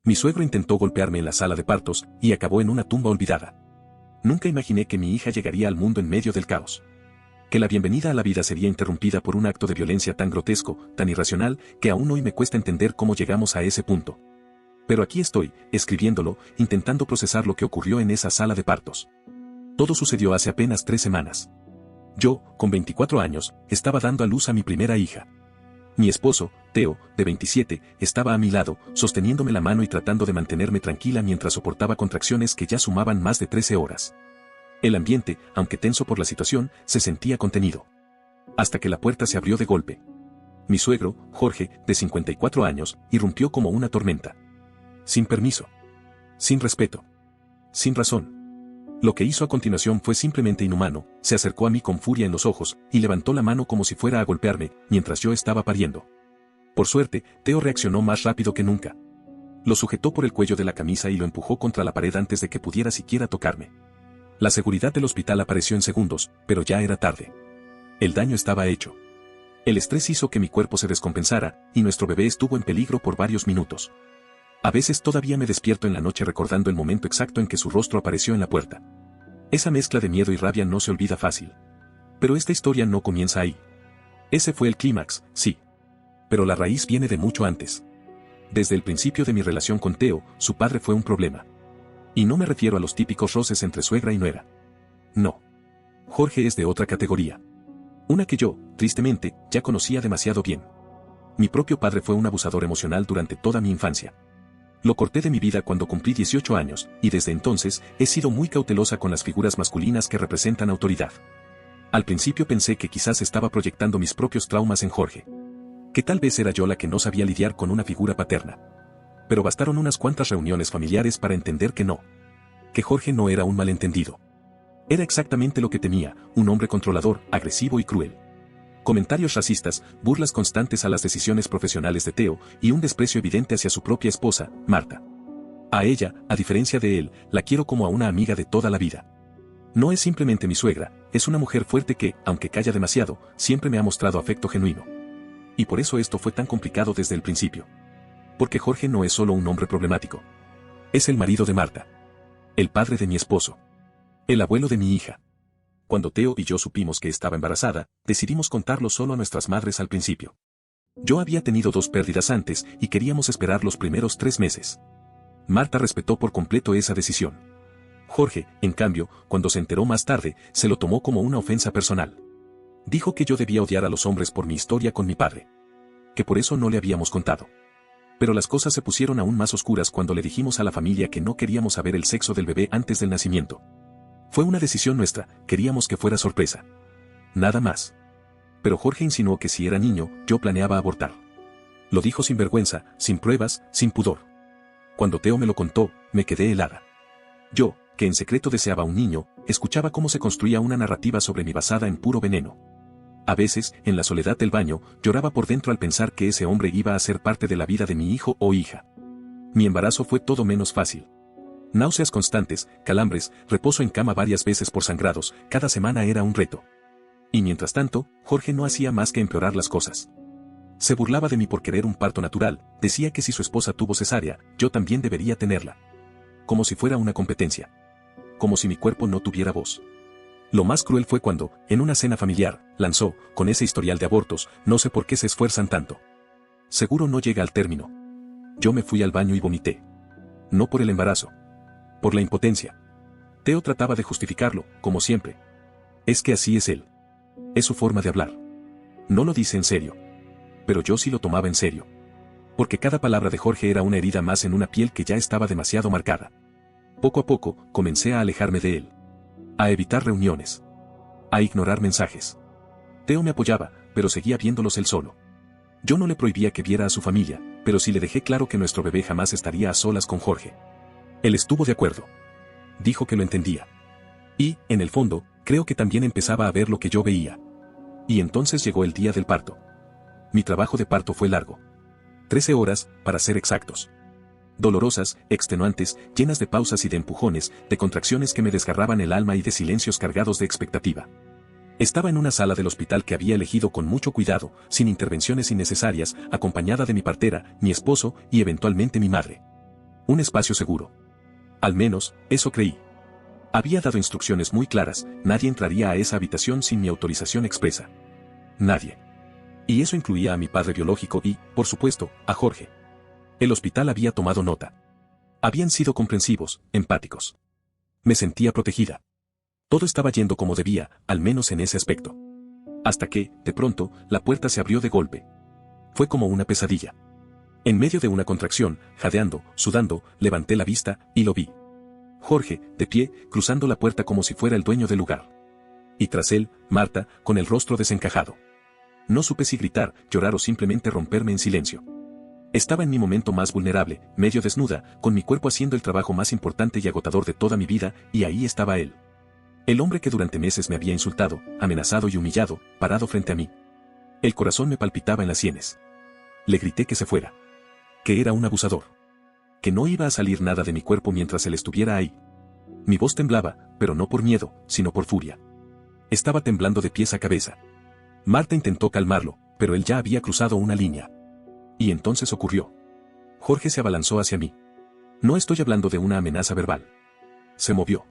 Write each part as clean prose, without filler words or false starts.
Mi suegro intentó golpearme en la sala de partos y acabó en una tumba olvidada. Nunca imaginé que mi hija llegaría al mundo en medio del caos. Que la bienvenida a la vida sería interrumpida por un acto de violencia tan grotesco, tan irracional, que aún hoy me cuesta entender cómo llegamos a ese punto. Pero aquí estoy, escribiéndolo, intentando procesar lo que ocurrió en esa sala de partos. Todo sucedió hace apenas 3 semanas. Yo, con 24 años, estaba dando a luz a mi primera hija. Mi esposo, Theo, de 27, estaba a mi lado, sosteniéndome la mano y tratando de mantenerme tranquila mientras soportaba contracciones que ya sumaban más de 13 horas. El ambiente, aunque tenso por la situación, se sentía contenido. Hasta que la puerta se abrió de golpe. Mi suegro, Jorge, de 54 años, irrumpió como una tormenta. Sin permiso. Sin respeto. Sin razón. Lo que hizo a continuación fue simplemente inhumano, se acercó a mí con furia en los ojos, y levantó la mano como si fuera a golpearme, mientras yo estaba pariendo. Por suerte, Theo reaccionó más rápido que nunca. Lo sujetó por el cuello de la camisa y lo empujó contra la pared antes de que pudiera siquiera tocarme. La seguridad del hospital apareció en segundos, pero ya era tarde. El daño estaba hecho. El estrés hizo que mi cuerpo se descompensara, y nuestro bebé estuvo en peligro por varios minutos. A veces todavía me despierto en la noche recordando el momento exacto en que su rostro apareció en la puerta. Esa mezcla de miedo y rabia no se olvida fácil. Pero esta historia no comienza ahí. Ese fue el clímax, sí. Pero la raíz viene de mucho antes. Desde el principio de mi relación con Theo, su padre fue un problema. Y no me refiero a los típicos roces entre suegra y nuera. No. Jorge es de otra categoría. Una que yo, tristemente, ya conocía demasiado bien. Mi propio padre fue un abusador emocional durante toda mi infancia. Lo corté de mi vida cuando cumplí 18 años, y desde entonces he sido muy cautelosa con las figuras masculinas que representan autoridad. Al principio pensé que quizás estaba proyectando mis propios traumas en Jorge. Que tal vez era yo la que no sabía lidiar con una figura paterna. Pero bastaron unas cuantas reuniones familiares para entender que no. Que Jorge no era un malentendido. Era exactamente lo que temía, un hombre controlador, agresivo y cruel. Comentarios racistas, burlas constantes a las decisiones profesionales de Theo y un desprecio evidente hacia su propia esposa, Marta. A ella, a diferencia de él, la quiero como a una amiga de toda la vida. No es simplemente mi suegra, es una mujer fuerte que, aunque calla demasiado, siempre me ha mostrado afecto genuino. Y por eso esto fue tan complicado desde el principio. Porque Jorge no es solo un hombre problemático. Es el marido de Marta. El padre de mi esposo. El abuelo de mi hija. Cuando Theo y yo supimos que estaba embarazada, decidimos contarlo solo a nuestras madres al principio. Yo había tenido 2 pérdidas antes y queríamos esperar los primeros 3 meses. Marta respetó por completo esa decisión. Jorge, en cambio, cuando se enteró más tarde, se lo tomó como una ofensa personal. Dijo que yo debía odiar a los hombres por mi historia con mi padre. Que por eso no le habíamos contado. Pero las cosas se pusieron aún más oscuras cuando le dijimos a la familia que no queríamos saber el sexo del bebé antes del nacimiento. Fue una decisión nuestra, queríamos que fuera sorpresa. Nada más. Pero Jorge insinuó que si era niño, yo planeaba abortar. Lo dijo sin vergüenza, sin pruebas, sin pudor. Cuando Theo me lo contó, me quedé helada. Yo, que en secreto deseaba un niño, escuchaba cómo se construía una narrativa sobre mí basada en puro veneno. A veces, en la soledad del baño, lloraba por dentro al pensar que ese hombre iba a ser parte de la vida de mi hijo o hija. Mi embarazo fue todo menos fácil. Náuseas constantes, calambres, reposo en cama varias veces por sangrados, cada semana era un reto. Y mientras tanto, Jorge no hacía más que empeorar las cosas. Se burlaba de mí por querer un parto natural, decía que si su esposa tuvo cesárea, yo también debería tenerla. Como si fuera una competencia. Como si mi cuerpo no tuviera voz. Lo más cruel fue cuando, en una cena familiar, lanzó, con ese historial de abortos, no sé por qué se esfuerzan tanto. Seguro no llega al término. Yo me fui al baño y vomité. No por el embarazo. Por la impotencia. Theo trataba de justificarlo, como siempre. Es que así es él. Es su forma de hablar. No lo dice en serio. Pero yo sí lo tomaba en serio. Porque cada palabra de Jorge era una herida más en una piel que ya estaba demasiado marcada. Poco a poco, comencé a alejarme de él. A evitar reuniones. A ignorar mensajes. Theo me apoyaba, pero seguía viéndolos él solo. Yo no le prohibía que viera a su familia, pero sí le dejé claro que nuestro bebé jamás estaría a solas con Jorge. Él estuvo de acuerdo. Dijo que lo entendía. Y, en el fondo, creo que también empezaba a ver lo que yo veía. Y entonces llegó el día del parto. Mi trabajo de parto fue largo. 13 horas, para ser exactos. Dolorosas, extenuantes, llenas de pausas y de empujones, de contracciones que me desgarraban el alma y de silencios cargados de expectativa. Estaba en una sala del hospital que había elegido con mucho cuidado, sin intervenciones innecesarias, acompañada de mi partera, mi esposo y eventualmente mi madre. Un espacio seguro. Al menos, eso creí. Había dado instrucciones muy claras, nadie entraría a esa habitación sin mi autorización expresa. Nadie. Y eso incluía a mi padre biológico y, por supuesto, a Jorge. El hospital había tomado nota. Habían sido comprensivos, empáticos. Me sentía protegida. Todo estaba yendo como debía, al menos en ese aspecto. Hasta que, de pronto, la puerta se abrió de golpe. Fue como una pesadilla. En medio de una contracción, jadeando, sudando, levanté la vista, y lo vi. Jorge, de pie, cruzando la puerta como si fuera el dueño del lugar. Y tras él, Marta, con el rostro desencajado. No supe si gritar, llorar o simplemente romperme en silencio. Estaba en mi momento más vulnerable, medio desnuda, con mi cuerpo haciendo el trabajo más importante y agotador de toda mi vida, y ahí estaba él. El hombre que durante meses me había insultado, amenazado y humillado, parado frente a mí. El corazón me palpitaba en las sienes. Le grité que se fuera. Que era un abusador. Que no iba a salir nada de mi cuerpo mientras él estuviera ahí. Mi voz temblaba, pero no por miedo, sino por furia. Estaba temblando de pies a cabeza. Marta intentó calmarlo, pero él ya había cruzado una línea. Y entonces ocurrió. Jorge se abalanzó hacia mí. No estoy hablando de una amenaza verbal. Se movió.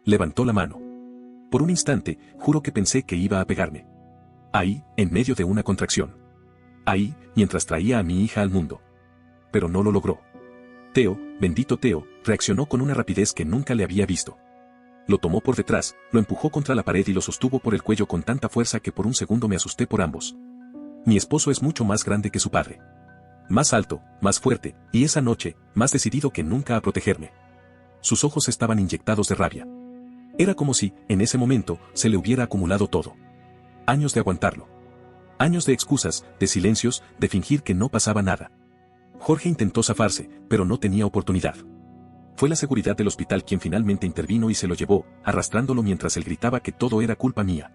Levantó la mano. Por un instante, juro que pensé que iba a pegarme. Ahí, en medio de una contracción. Ahí, mientras traía a mi hija al mundo. Pero no lo logró. Teo, bendito Teo, reaccionó con una rapidez que nunca le había visto. Lo tomó por detrás, lo empujó contra la pared y lo sostuvo por el cuello con tanta fuerza que por un segundo me asusté por ambos. Mi esposo es mucho más grande que su padre. Más alto, más fuerte, y esa noche, más decidido que nunca a protegerme. Sus ojos estaban inyectados de rabia. Era como si, en ese momento, se le hubiera acumulado todo. Años de aguantarlo. Años de excusas, de silencios, de fingir que no pasaba nada. Jorge intentó zafarse, pero no tenía oportunidad. Fue la seguridad del hospital quien finalmente intervino y se lo llevó, arrastrándolo mientras él gritaba que todo era culpa mía.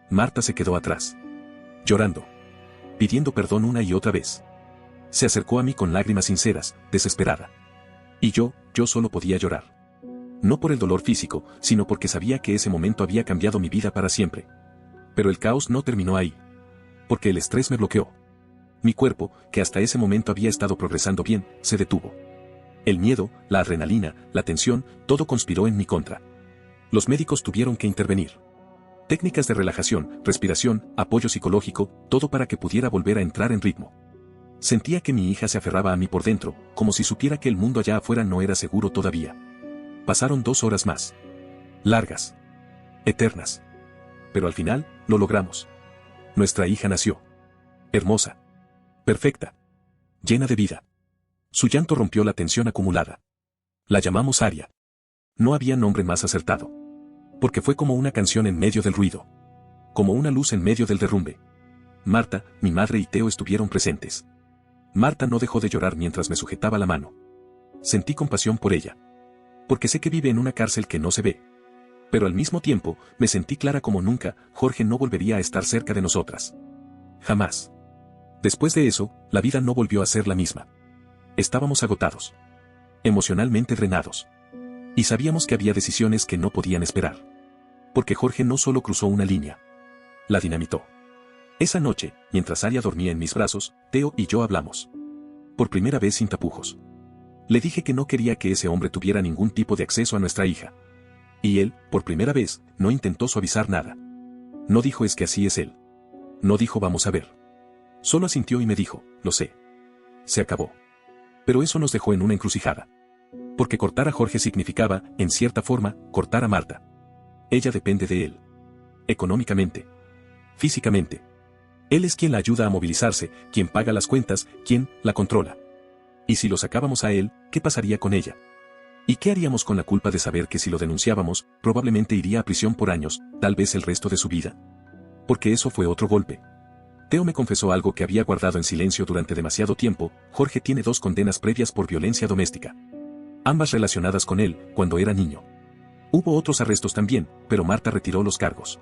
Marta se quedó atrás. Llorando. Pidiendo perdón una y otra vez. Se acercó a mí con lágrimas sinceras, desesperada. Y yo solo podía llorar. No por el dolor físico, sino porque sabía que ese momento había cambiado mi vida para siempre. Pero el caos no terminó ahí. Porque el estrés me bloqueó. Mi cuerpo, que hasta ese momento había estado progresando bien, se detuvo. El miedo, la adrenalina, la tensión, todo conspiró en mi contra. Los médicos tuvieron que intervenir. Técnicas de relajación, respiración, apoyo psicológico, todo para que pudiera volver a entrar en ritmo. Sentía que mi hija se aferraba a mí por dentro, como si supiera que el mundo allá afuera no era seguro todavía. Pasaron 2 horas más. Largas. Eternas. Pero al final, lo logramos. Nuestra hija nació. Hermosa. Perfecta. Llena de vida. Su llanto rompió la tensión acumulada. La llamamos Aria. No había nombre más acertado. Porque fue como una canción en medio del ruido. Como una luz en medio del derrumbe. Marta, mi madre y Teo estuvieron presentes. Marta no dejó de llorar mientras me sujetaba la mano. Sentí compasión por ella. Porque sé que vive en una cárcel que no se ve. Pero al mismo tiempo, me sentí clara como nunca, Jorge no volvería a estar cerca de nosotras. Jamás. Después de eso, la vida no volvió a ser la misma. Estábamos agotados. Emocionalmente drenados. Y sabíamos que había decisiones que no podían esperar. Porque Jorge no solo cruzó una línea. La dinamitó. Esa noche, mientras Aria dormía en mis brazos, Teo y yo hablamos. Por primera vez sin tapujos. Le dije que no quería que ese hombre tuviera ningún tipo de acceso a nuestra hija. Y él, por primera vez, no intentó suavizar nada. No dijo es que así es él. No dijo vamos a ver. Solo asintió y me dijo, lo sé. Se acabó. Pero eso nos dejó en una encrucijada. Porque cortar a Jorge significaba, en cierta forma, cortar a Marta. Ella depende de él. Económicamente. Físicamente. Él es quien la ayuda a movilizarse, quien paga las cuentas, quien la controla. Y si lo sacábamos a él, ¿qué pasaría con ella? ¿Y qué haríamos con la culpa de saber que si lo denunciábamos, probablemente iría a prisión por años, tal vez el resto de su vida? Porque eso fue otro golpe. Teo me confesó algo que había guardado en silencio durante demasiado tiempo. Jorge tiene 2 condenas previas por violencia doméstica. Ambas relacionadas con él, cuando era niño. Hubo otros arrestos también, pero Marta retiró los cargos.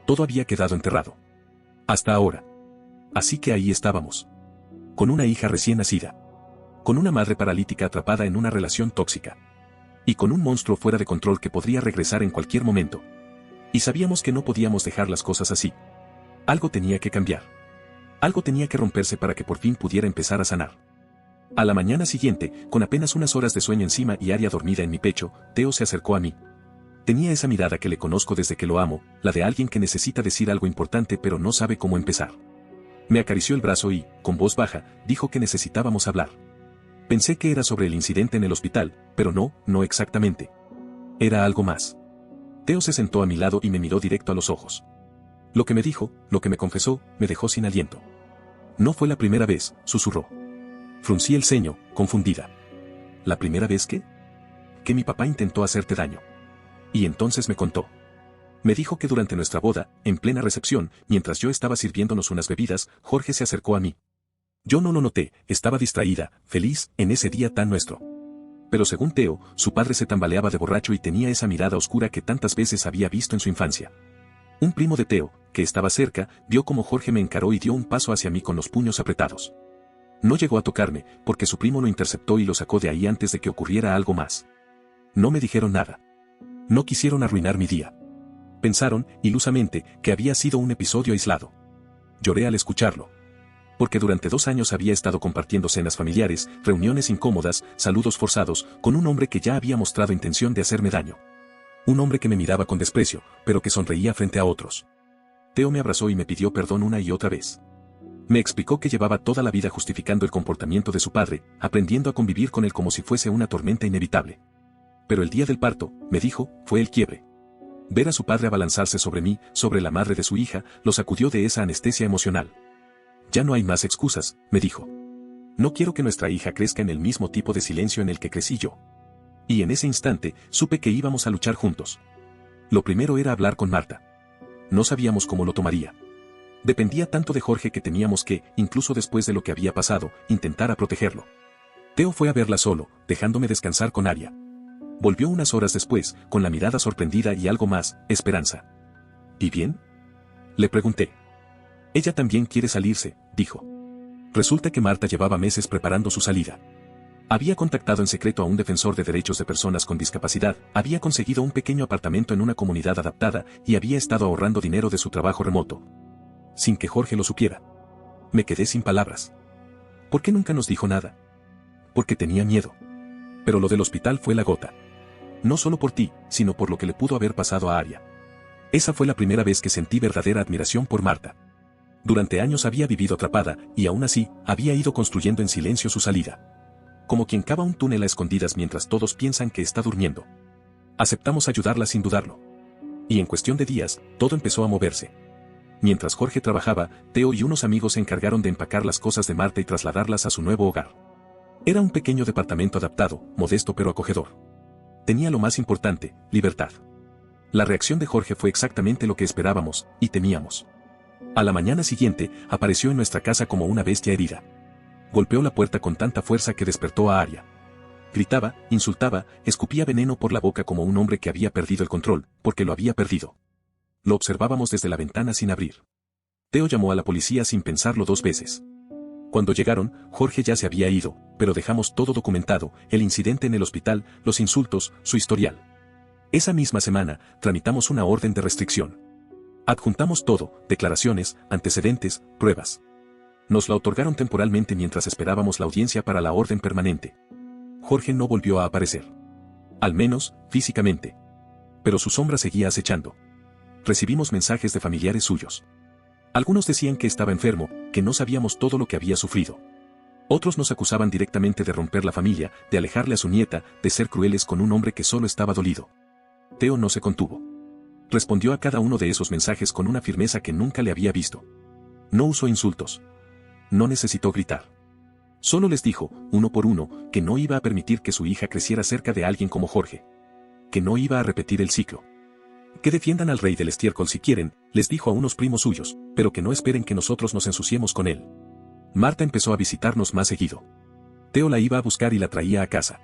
Todo había quedado enterrado. Hasta ahora. Así que ahí estábamos. Con una hija recién nacida. Con una madre paralítica atrapada en una relación tóxica. Y con un monstruo fuera de control que podría regresar en cualquier momento. Y sabíamos que no podíamos dejar las cosas así. Algo tenía que cambiar. Algo tenía que romperse para que por fin pudiera empezar a sanar. A la mañana siguiente, con apenas unas horas de sueño encima y Aria dormida en mi pecho, Teo se acercó a mí. Tenía esa mirada que le conozco desde que lo amo, la de alguien que necesita decir algo importante pero no sabe cómo empezar. Me acarició el brazo y, con voz baja, dijo que necesitábamos hablar. Pensé que era sobre el incidente en el hospital, pero no exactamente. Era algo más. Teo se sentó a mi lado y me miró directo a los ojos. Lo que me dijo, lo que me confesó, me dejó sin aliento. No fue la primera vez, susurró. Fruncí el ceño, confundida. ¿La primera vez qué? Que mi papá intentó hacerte daño. Y entonces me contó. Me dijo que durante nuestra boda, en plena recepción, mientras yo estaba sirviéndonos unas bebidas, Jorge se acercó a mí. Yo no lo noté, estaba distraída, feliz, en ese día tan nuestro. Pero según Teo, su padre se tambaleaba de borracho y tenía esa mirada oscura que tantas veces había visto en su infancia. Un primo de Teo, que estaba cerca, vio cómo Jorge me encaró y dio un paso hacia mí con los puños apretados. No llegó a tocarme, porque su primo lo interceptó y lo sacó de ahí antes de que ocurriera algo más. No me dijeron nada. No quisieron arruinar mi día. Pensaron, ilusamente, que había sido un episodio aislado. Lloré al escucharlo. Porque durante 2 años había estado compartiendo cenas familiares, reuniones incómodas, saludos forzados, con un hombre que ya había mostrado intención de hacerme daño. Un hombre que me miraba con desprecio, pero que sonreía frente a otros. Teo me abrazó y me pidió perdón una y otra vez. Me explicó que llevaba toda la vida justificando el comportamiento de su padre, aprendiendo a convivir con él como si fuese una tormenta inevitable. Pero el día del parto, me dijo, fue el quiebre. Ver a su padre abalanzarse sobre mí, sobre la madre de su hija, lo sacudió de esa anestesia emocional. Ya no hay más excusas, me dijo. No quiero que nuestra hija crezca en el mismo tipo de silencio en el que crecí yo. Y en ese instante, supe que íbamos a luchar juntos. Lo primero era hablar con Marta. No sabíamos cómo lo tomaría. Dependía tanto de Jorge que teníamos que, incluso después de lo que había pasado, intentar protegerlo. Teo fue a verla solo, dejándome descansar con Aria. Volvió unas horas después, con la mirada sorprendida y algo más, esperanza. ¿Y bien? Le pregunté. Ella también quiere salirse, dijo. Resulta que Marta llevaba meses preparando su salida. Había contactado en secreto a un defensor de derechos de personas con discapacidad, había conseguido un pequeño apartamento en una comunidad adaptada y había estado ahorrando dinero de su trabajo remoto. Sin que Jorge lo supiera. Me quedé sin palabras. ¿Por qué nunca nos dijo nada? Porque tenía miedo. Pero lo del hospital fue la gota. No solo por ti, sino por lo que le pudo haber pasado a Aria. Esa fue la primera vez que sentí verdadera admiración por Marta. Durante años había vivido atrapada, y aún así, había ido construyendo en silencio su salida. Como quien cava un túnel a escondidas mientras todos piensan que está durmiendo. Aceptamos ayudarla sin dudarlo. Y en cuestión de días, todo empezó a moverse. Mientras Jorge trabajaba, Teo y unos amigos se encargaron de empacar las cosas de Marta y trasladarlas a su nuevo hogar. Era un pequeño departamento adaptado, modesto pero acogedor. Tenía lo más importante, libertad. La reacción de Jorge fue exactamente lo que esperábamos, y temíamos. A la mañana siguiente, apareció en nuestra casa como una bestia herida. Golpeó la puerta con tanta fuerza que despertó a Aria. Gritaba, insultaba, escupía veneno por la boca como un hombre que había perdido el control, porque lo había perdido. Lo observábamos desde la ventana sin abrir. Teo llamó a la policía sin pensarlo 2 veces. Cuando llegaron, Jorge ya se había ido, pero dejamos todo documentado, el incidente en el hospital, los insultos, su historial. Esa misma semana, tramitamos una orden de restricción. Adjuntamos todo, declaraciones, antecedentes, pruebas. Nos la otorgaron temporalmente mientras esperábamos la audiencia para la orden permanente. Jorge no volvió a aparecer. Al menos, físicamente. Pero su sombra seguía acechando. Recibimos mensajes de familiares suyos. Algunos decían que estaba enfermo, que no sabíamos todo lo que había sufrido. Otros nos acusaban directamente de romper la familia, de alejarle a su nieta, de ser crueles con un hombre que solo estaba dolido. Teo no se contuvo. Respondió a cada uno de esos mensajes con una firmeza que nunca le había visto. No usó insultos. No necesitó gritar. Solo les dijo, uno por uno, que no iba a permitir que su hija creciera cerca de alguien como Jorge. Que no iba a repetir el ciclo. Que defiendan al rey del estiércol si quieren, les dijo a unos primos suyos, pero que no esperen que nosotros nos ensuciemos con él. Marta empezó a visitarnos más seguido. Teo la iba a buscar y la traía a casa.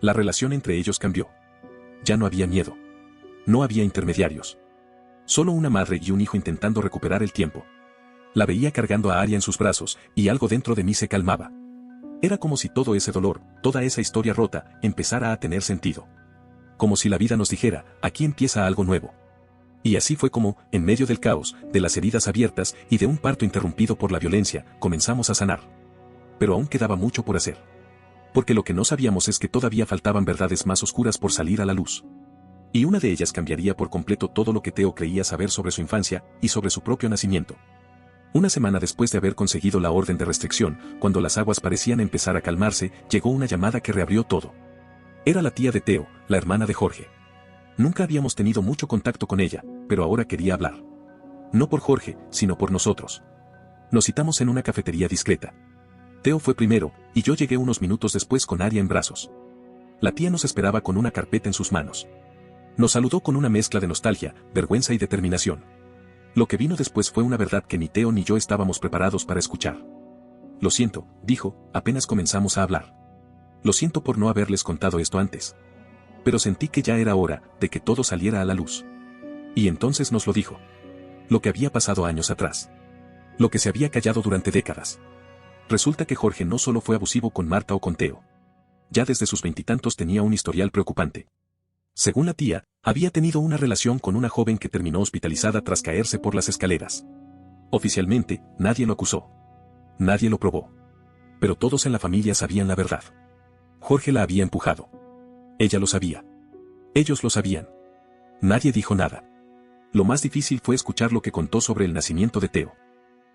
La relación entre ellos cambió. Ya no había miedo. No había intermediarios. Solo una madre y un hijo intentando recuperar el tiempo. La veía cargando a Aria en sus brazos, y algo dentro de mí se calmaba. Era como si todo ese dolor, toda esa historia rota, empezara a tener sentido. Como si la vida nos dijera, aquí empieza algo nuevo. Y así fue como, en medio del caos, de las heridas abiertas y de un parto interrumpido por la violencia, comenzamos a sanar. Pero aún quedaba mucho por hacer. Porque lo que no sabíamos es que todavía faltaban verdades más oscuras por salir a la luz. Y una de ellas cambiaría por completo todo lo que Theo creía saber sobre su infancia y sobre su propio nacimiento. Una semana después de haber conseguido la orden de restricción, cuando las aguas parecían empezar a calmarse, llegó una llamada que reabrió todo. Era la tía de Theo, la hermana de Jorge. Nunca habíamos tenido mucho contacto con ella, pero ahora quería hablar. No por Jorge, sino por nosotros. Nos citamos en una cafetería discreta. Theo fue primero, y yo llegué unos minutos después con Aria en brazos. La tía nos esperaba con una carpeta en sus manos. Nos saludó con una mezcla de nostalgia, vergüenza y determinación. Lo que vino después fue una verdad que ni Theo ni yo estábamos preparados para escuchar. Lo siento, dijo, apenas comenzamos a hablar. Lo siento por no haberles contado esto antes. Pero sentí que ya era hora de que todo saliera a la luz. Y entonces nos lo dijo. Lo que había pasado años atrás. Lo que se había callado durante décadas. Resulta que Jorge no solo fue abusivo con Marta o con Theo. Ya desde sus veintitantos tenía un historial preocupante. Según la tía, había tenido una relación con una joven que terminó hospitalizada tras caerse por las escaleras. Oficialmente, nadie lo acusó. Nadie lo probó. Pero todos en la familia sabían la verdad. Jorge la había empujado. Ella lo sabía. Ellos lo sabían. Nadie dijo nada. Lo más difícil fue escuchar lo que contó sobre el nacimiento de Theo.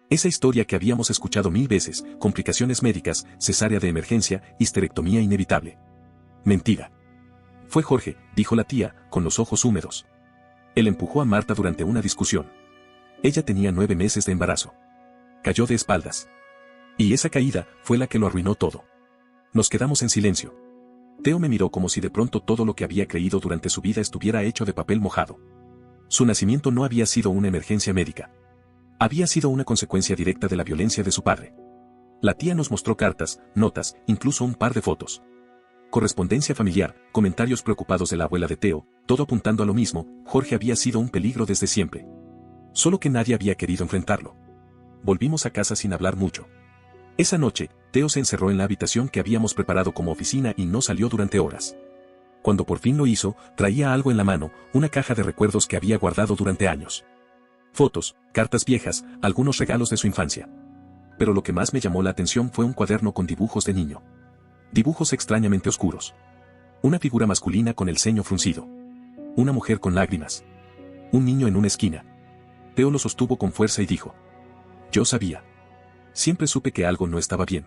Esa historia que habíamos escuchado 1000 veces, complicaciones médicas, cesárea de emergencia, histerectomía inevitable. Mentira. Fue Jorge, dijo la tía, con los ojos húmedos. Él empujó a Marta durante una discusión. Ella tenía 9 meses de embarazo. Cayó de espaldas. Y esa caída fue la que lo arruinó todo. Nos quedamos en silencio. Theo me miró como si de pronto todo lo que había creído durante su vida estuviera hecho de papel mojado. Su nacimiento no había sido una emergencia médica. Había sido una consecuencia directa de la violencia de su padre. La tía nos mostró cartas, notas, incluso un par de fotos. Correspondencia familiar, comentarios preocupados de la abuela de Theo, todo apuntando a lo mismo, Jorge había sido un peligro desde siempre. Solo que nadie había querido enfrentarlo. Volvimos a casa sin hablar mucho. Esa noche, Theo se encerró en la habitación que habíamos preparado como oficina y no salió durante horas. Cuando por fin lo hizo, traía algo en la mano, una caja de recuerdos que había guardado durante años. Fotos, cartas viejas, algunos regalos de su infancia. Pero lo que más me llamó la atención fue un cuaderno con dibujos de niño. Dibujos extrañamente oscuros. Una figura masculina con el ceño fruncido. Una mujer con lágrimas. Un niño en una esquina. Theo lo sostuvo con fuerza y dijo. Yo sabía. Siempre supe que algo no estaba bien.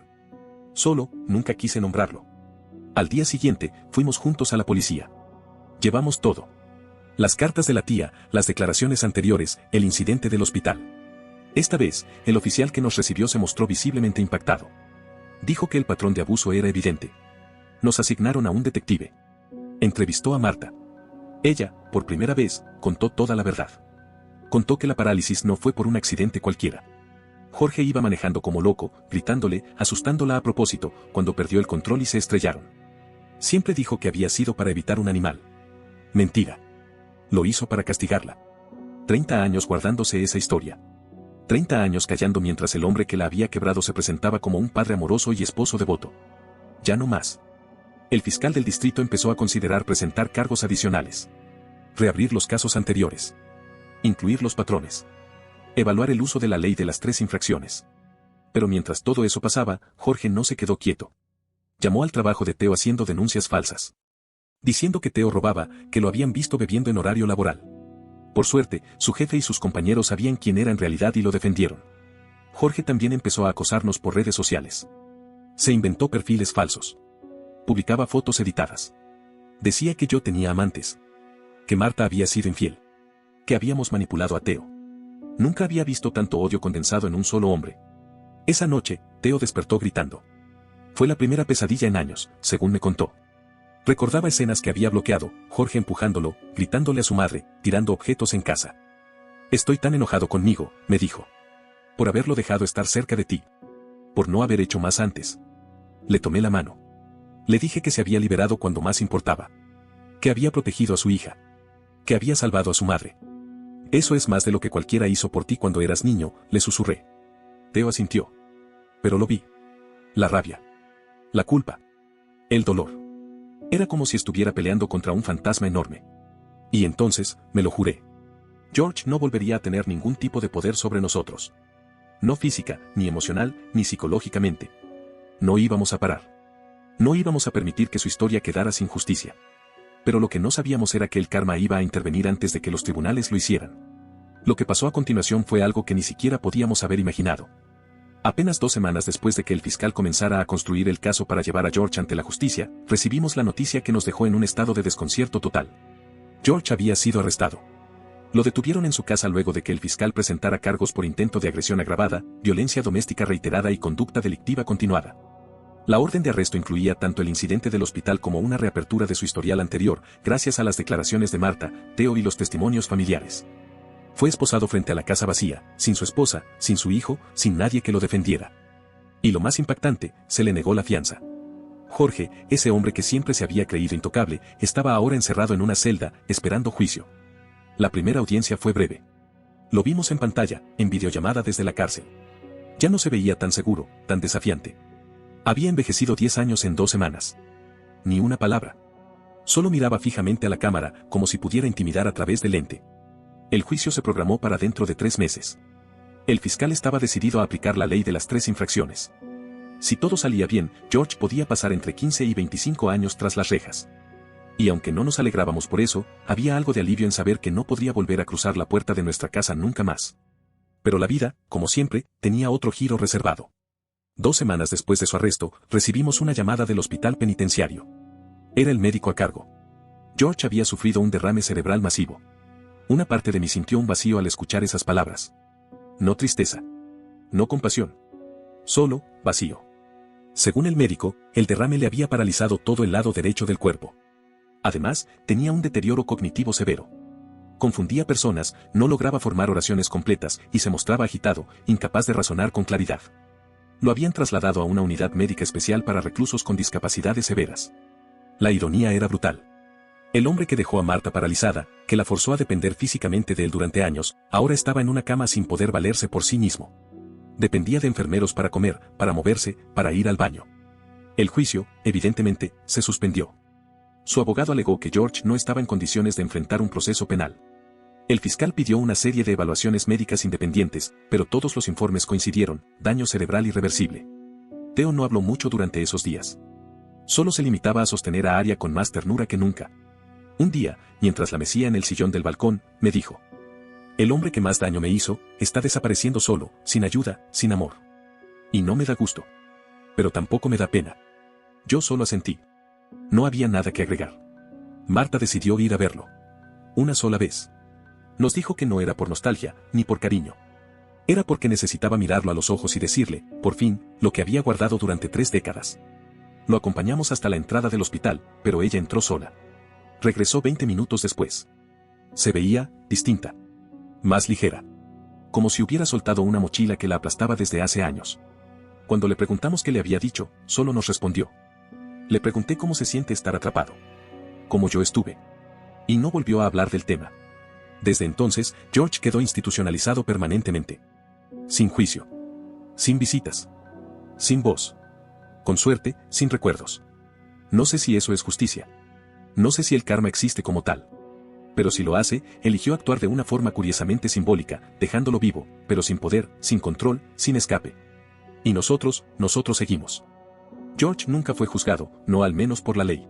Solo, nunca quise nombrarlo. Al día siguiente, fuimos juntos a la policía. Llevamos todo. Las cartas de la tía, las declaraciones anteriores, el incidente del hospital. Esta vez, el oficial que nos recibió se mostró visiblemente impactado. Dijo que el patrón de abuso era evidente. Nos asignaron a un detective. Entrevistó a Marta. Ella, por primera vez, contó toda la verdad. Contó que la parálisis no fue por un accidente cualquiera. Jorge iba manejando como loco, gritándole, asustándola a propósito, cuando perdió el control y se estrellaron. Siempre dijo que había sido para evitar un animal. Mentira. Lo hizo para castigarla. 30 años guardándose esa historia. 30 años callando mientras el hombre que la había quebrado se presentaba como un padre amoroso y esposo devoto. Ya no más. El fiscal del distrito empezó a considerar presentar cargos adicionales. Reabrir los casos anteriores. Incluir los patrones. Evaluar el uso de la ley de las 3 infracciones. Pero mientras todo eso pasaba, Jorge no se quedó quieto. Llamó al trabajo de Theo haciendo denuncias falsas. Diciendo que Theo robaba, que lo habían visto bebiendo en horario laboral. Por suerte, su jefe y sus compañeros sabían quién era en realidad y lo defendieron. Jorge también empezó a acosarnos por redes sociales. Se inventó perfiles falsos. Publicaba fotos editadas. Decía que yo tenía amantes. Que Marta había sido infiel. Que habíamos manipulado a Theo. Nunca había visto tanto odio condensado en un solo hombre. Esa noche, Theo despertó gritando. Fue la primera pesadilla en años, según me contó. Recordaba escenas que había bloqueado, Jorge empujándolo, gritándole a su madre, tirando objetos en casa. Estoy tan enojado conmigo, me dijo. Por haberlo dejado estar cerca de ti. Por no haber hecho más antes. Le tomé la mano. Le dije que se había liberado cuando más importaba. Que había protegido a su hija. Que había salvado a su madre. Eso es más de lo que cualquiera hizo por ti cuando eras niño, le susurré. Theo asintió. Pero lo vi. La rabia. La culpa. El dolor. Era como si estuviera peleando contra un fantasma enorme. Y entonces, me lo juré. George no volvería a tener ningún tipo de poder sobre nosotros. No física, ni emocional, ni psicológicamente. No íbamos a parar. No íbamos a permitir que su historia quedara sin justicia. Pero lo que no sabíamos era que el karma iba a intervenir antes de que los tribunales lo hicieran. Lo que pasó a continuación fue algo que ni siquiera podíamos haber imaginado. Apenas 2 semanas después de que el fiscal comenzara a construir el caso para llevar a George ante la justicia, recibimos la noticia que nos dejó en un estado de desconcierto total. George había sido arrestado. Lo detuvieron en su casa luego de que el fiscal presentara cargos por intento de agresión agravada, violencia doméstica reiterada y conducta delictiva continuada. La orden de arresto incluía tanto el incidente del hospital como una reapertura de su historial anterior, gracias a las declaraciones de Marta, Theo y los testimonios familiares. Fue esposado frente a la casa vacía, sin su esposa, sin su hijo, sin nadie que lo defendiera. Y lo más impactante, se le negó la fianza. Jorge, ese hombre que siempre se había creído intocable, estaba ahora encerrado en una celda, esperando juicio. La primera audiencia fue breve. Lo vimos en pantalla, en videollamada desde la cárcel. Ya no se veía tan seguro, tan desafiante. Había envejecido 10 años en 2 semanas. Ni una palabra. Solo miraba fijamente a la cámara, como si pudiera intimidar a través del lente. El juicio se programó para dentro de 3 meses. El fiscal estaba decidido a aplicar la ley de las 3 infracciones. Si todo salía bien, George podía pasar entre 15 y 25 años tras las rejas. Y aunque no nos alegrábamos por eso, había algo de alivio en saber que no podría volver a cruzar la puerta de nuestra casa nunca más. Pero la vida, como siempre, tenía otro giro reservado. 2 semanas después de su arresto, recibimos una llamada del hospital penitenciario. Era el médico a cargo. George había sufrido un derrame cerebral masivo. Una parte de mí sintió un vacío al escuchar esas palabras. No tristeza. No compasión. Solo, vacío. Según el médico, el derrame le había paralizado todo el lado derecho del cuerpo. Además, tenía un deterioro cognitivo severo. Confundía personas, no lograba formar oraciones completas y se mostraba agitado, incapaz de razonar con claridad. Lo habían trasladado a una unidad médica especial para reclusos con discapacidades severas. La ironía era brutal. El hombre que dejó a Marta paralizada, que la forzó a depender físicamente de él durante años, ahora estaba en una cama sin poder valerse por sí mismo. Dependía de enfermeros para comer, para moverse, para ir al baño. El juicio, evidentemente, se suspendió. Su abogado alegó que George no estaba en condiciones de enfrentar un proceso penal. El fiscal pidió una serie de evaluaciones médicas independientes, pero todos los informes coincidieron: daño cerebral irreversible. Theo no habló mucho durante esos días. Solo se limitaba a sostener a Aria con más ternura que nunca. Un día, mientras la mecía en el sillón del balcón, me dijo: el hombre que más daño me hizo, está desapareciendo solo, sin ayuda, sin amor. Y no me da gusto. Pero tampoco me da pena. Yo solo asentí. No había nada que agregar. Marta decidió ir a verlo. Una sola vez. Nos dijo que no era por nostalgia, ni por cariño. Era porque necesitaba mirarlo a los ojos y decirle, por fin, lo que había guardado durante 3 décadas. Lo acompañamos hasta la entrada del hospital, pero ella entró sola. Regresó 20 minutos después. Se veía, distinta. Más ligera. Como si hubiera soltado una mochila que la aplastaba desde hace años. Cuando le preguntamos qué le había dicho, solo nos respondió. Le pregunté cómo se siente estar atrapado. Como yo estuve. Y no volvió a hablar del tema. Desde entonces, George quedó institucionalizado permanentemente. Sin juicio. Sin visitas. Sin voz. Con suerte, sin recuerdos. No sé si eso es justicia. No sé si el karma existe como tal. Pero si lo hace, eligió actuar de una forma curiosamente simbólica, dejándolo vivo, pero sin poder, sin control, sin escape. Y nosotros seguimos. George nunca fue juzgado, no al menos por la ley.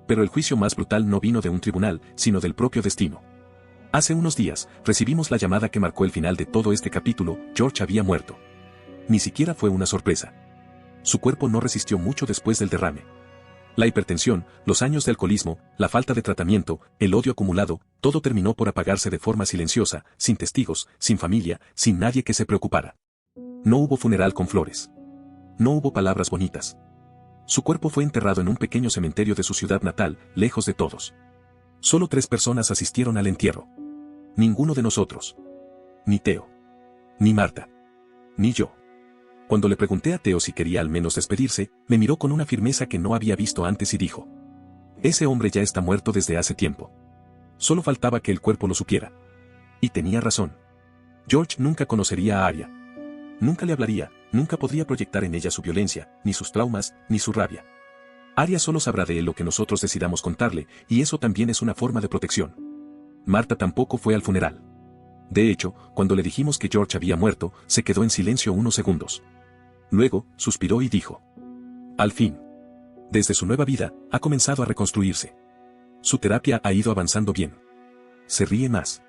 Pero el juicio más brutal no vino de un tribunal, sino del propio destino. Hace unos días, recibimos la llamada que marcó el final de todo este capítulo: George había muerto. Ni siquiera fue una sorpresa. Su cuerpo no resistió mucho después del derrame. La hipertensión, los años de alcoholismo, la falta de tratamiento, el odio acumulado, todo terminó por apagarse de forma silenciosa, sin testigos, sin familia, sin nadie que se preocupara. No hubo funeral con flores. No hubo palabras bonitas. Su cuerpo fue enterrado en un pequeño cementerio de su ciudad natal, lejos de todos. Solo 3 personas asistieron al entierro. Ninguno de nosotros. Ni Theo. Ni Marta. Ni yo. Cuando le pregunté a Theo si quería al menos despedirse, me miró con una firmeza que no había visto antes y dijo: ese hombre ya está muerto desde hace tiempo. Solo faltaba que el cuerpo lo supiera. Y tenía razón. George nunca conocería a Aria. Nunca le hablaría, nunca podría proyectar en ella su violencia, ni sus traumas, ni su rabia. Aria solo sabrá de él lo que nosotros decidamos contarle, y eso también es una forma de protección. Marta tampoco fue al funeral. De hecho, cuando le dijimos que George había muerto, se quedó en silencio unos segundos. Luego, suspiró y dijo: Al fin. Desde su nueva vida, ha comenzado a reconstruirse. Su terapia ha ido avanzando bien. Se ríe más.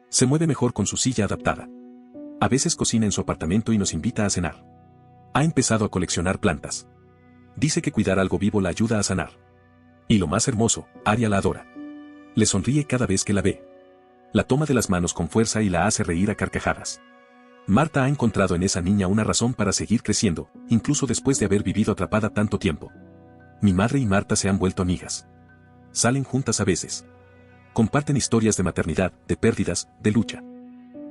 Se mueve mejor con su silla adaptada. A veces cocina en su apartamento y nos invita a cenar. Ha empezado a coleccionar plantas. Dice que cuidar algo vivo la ayuda a sanar. Y lo más hermoso, Aria la adora. Le sonríe cada vez que la ve. La toma de las manos con fuerza y la hace reír a carcajadas. Marta ha encontrado en esa niña una razón para seguir creciendo, incluso después de haber vivido atrapada tanto tiempo. Mi madre y Marta se han vuelto amigas. Salen juntas a veces. Comparten historias de maternidad, de pérdidas, de lucha.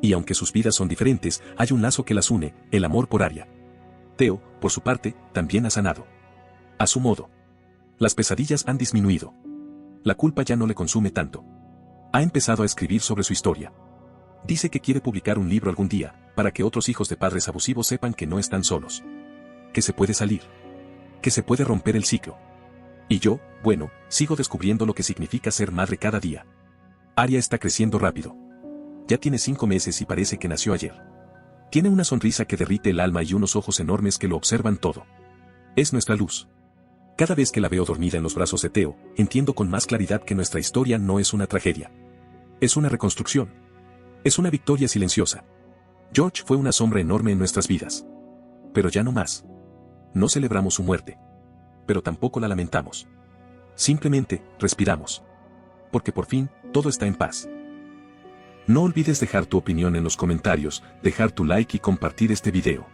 Y aunque sus vidas son diferentes, hay un lazo que las une, el amor por Aria. Theo, por su parte, también ha sanado. A su modo. Las pesadillas han disminuido. La culpa ya no le consume tanto. Ha empezado a escribir sobre su historia. Dice que quiere publicar un libro algún día, para que otros hijos de padres abusivos sepan que no están solos. Que se puede salir. Que se puede romper el ciclo. Y yo, bueno, sigo descubriendo lo que significa ser madre cada día. Aria está creciendo rápido. Ya tiene 5 meses y parece que nació ayer. Tiene una sonrisa que derrite el alma y unos ojos enormes que lo observan todo. Es nuestra luz. Cada vez que la veo dormida en los brazos de Theo, entiendo con más claridad que nuestra historia no es una tragedia. Es una reconstrucción. Es una victoria silenciosa. George fue una sombra enorme en nuestras vidas. Pero ya no más. No celebramos su muerte. Pero tampoco la lamentamos. Simplemente, respiramos. Porque por fin, todo está en paz. No olvides dejar tu opinión en los comentarios, dejar tu like y compartir este video.